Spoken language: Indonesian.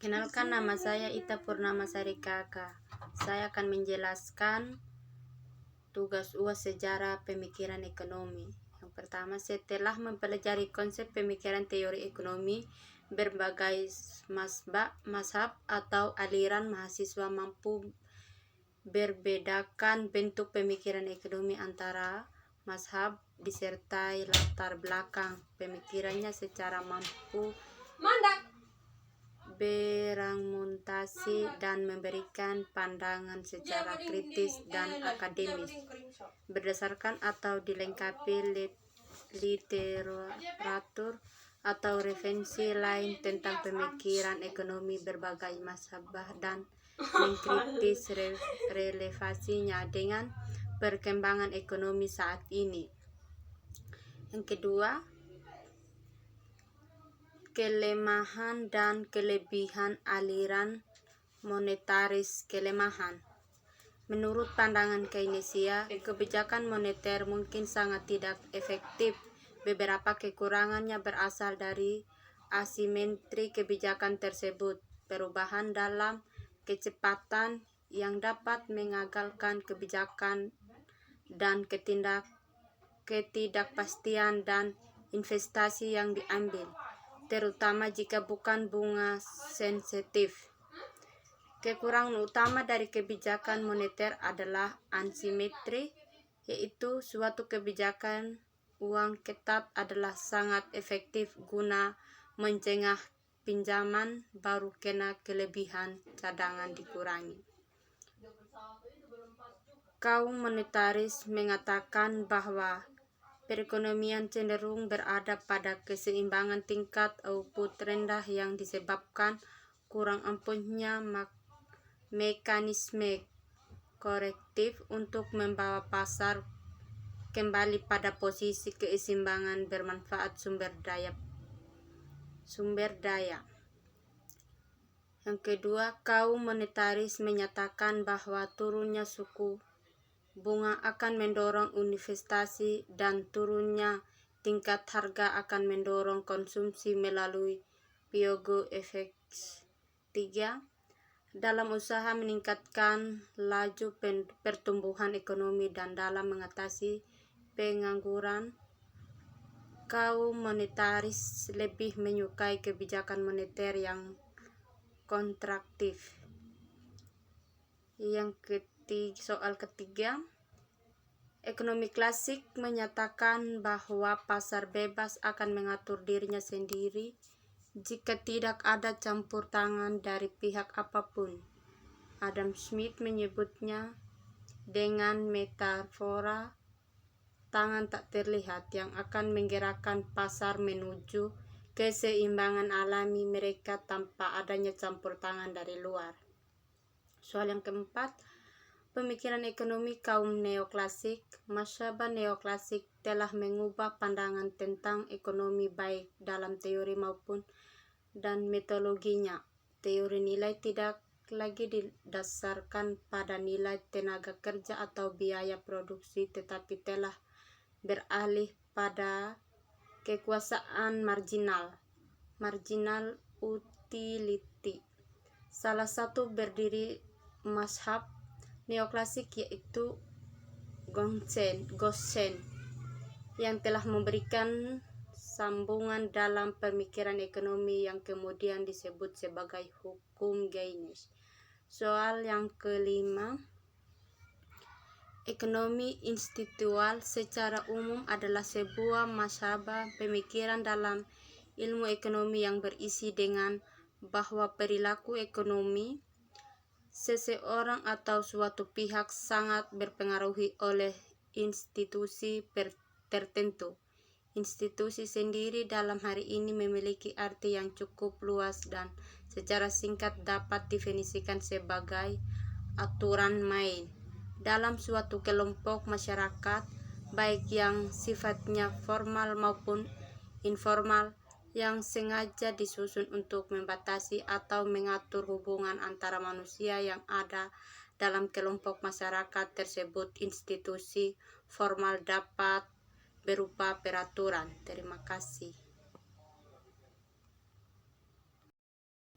Perkenalkan, nama saya Ita Purnamasari Kaka. Saya akan menjelaskan tugas UAS sejarah pemikiran ekonomi. Yang pertama, setelah mempelajari konsep pemikiran teori ekonomi, berbagai mazhab atau aliran mahasiswa mampu berbedakan bentuk pemikiran ekonomi antara mazhab disertai latar belakang pemikirannya secara mampu berargumentasi dan memberikan pandangan secara kritis dan akademis berdasarkan atau dilengkapi literatur atau referensi lain tentang pemikiran ekonomi berbagai mazhab dan mengkritis relevansinya dengan perkembangan ekonomi saat ini. Yang kedua, kelemahan dan kelebihan aliran monetaris. Kelemahan. Menurut pandangan Keynesian, kebijakan moneter mungkin sangat tidak efektif. Beberapa kekurangannya berasal dari asimetri kebijakan tersebut, perubahan dalam kecepatan yang dapat mengagalkan kebijakan, dan ketidakpastian dan investasi yang diambil, terutama jika bukan bunga sensitif. Kekurangan utama dari kebijakan moneter adalah asimetri, yaitu suatu kebijakan uang ketat adalah sangat efektif guna mencegah pinjaman baru karena kelebihan cadangan dikurangi. Kaum monetaris mengatakan bahwa perekonomian cenderung berada pada keseimbangan tingkat output rendah yang disebabkan kurang ampuhnya mekanisme korektif untuk membawa pasar kembali pada posisi keseimbangan bermanfaat sumber daya. Yang kedua, kaum monetaris menyatakan bahwa turunnya suku bunga akan mendorong investasi dan turunnya tingkat harga akan mendorong konsumsi melalui Piogo Effect. 3. Dalam usaha meningkatkan laju pertumbuhan ekonomi dan dalam mengatasi pengangguran, kaum monetaris lebih menyukai kebijakan moneter yang kontraktif. Soal ketiga, ekonomi klasik menyatakan bahwa pasar bebas akan mengatur dirinya sendiri jika tidak ada campur tangan dari pihak apapun. Adam Smith menyebutnya dengan metafora tangan tak terlihat yang akan menggerakkan pasar menuju keseimbangan alami mereka tanpa adanya campur tangan dari luar. Soal yang keempat, pemikiran ekonomi kaum neoklasik. Mazhab neoklasik telah mengubah pandangan tentang ekonomi baik dalam teori maupun dan metodologinya. Teori nilai tidak lagi didasarkan pada nilai tenaga kerja atau biaya produksi, tetapi telah beralih pada kekuasaan marginal utility. Salah satu berdiri mazhab neoklasik yaitu Ghossen yang telah memberikan sambungan dalam pemikiran ekonomi yang kemudian disebut sebagai hukum Keynes. Soal yang kelima, ekonomi institusional secara umum adalah sebuah mazhab pemikiran dalam ilmu ekonomi yang berisi dengan bahwa perilaku ekonomi seseorang atau suatu pihak sangat berpengaruhi oleh institusi tertentu. Institusi sendiri dalam hari ini memiliki arti yang cukup luas dan secara singkat dapat didefinisikan sebagai aturan main dalam suatu kelompok masyarakat, baik yang sifatnya formal maupun informal, yang sengaja disusun untuk membatasi atau mengatur hubungan antara manusia yang ada dalam kelompok masyarakat tersebut. Institusi formal dapat berupa peraturan. Terima kasih.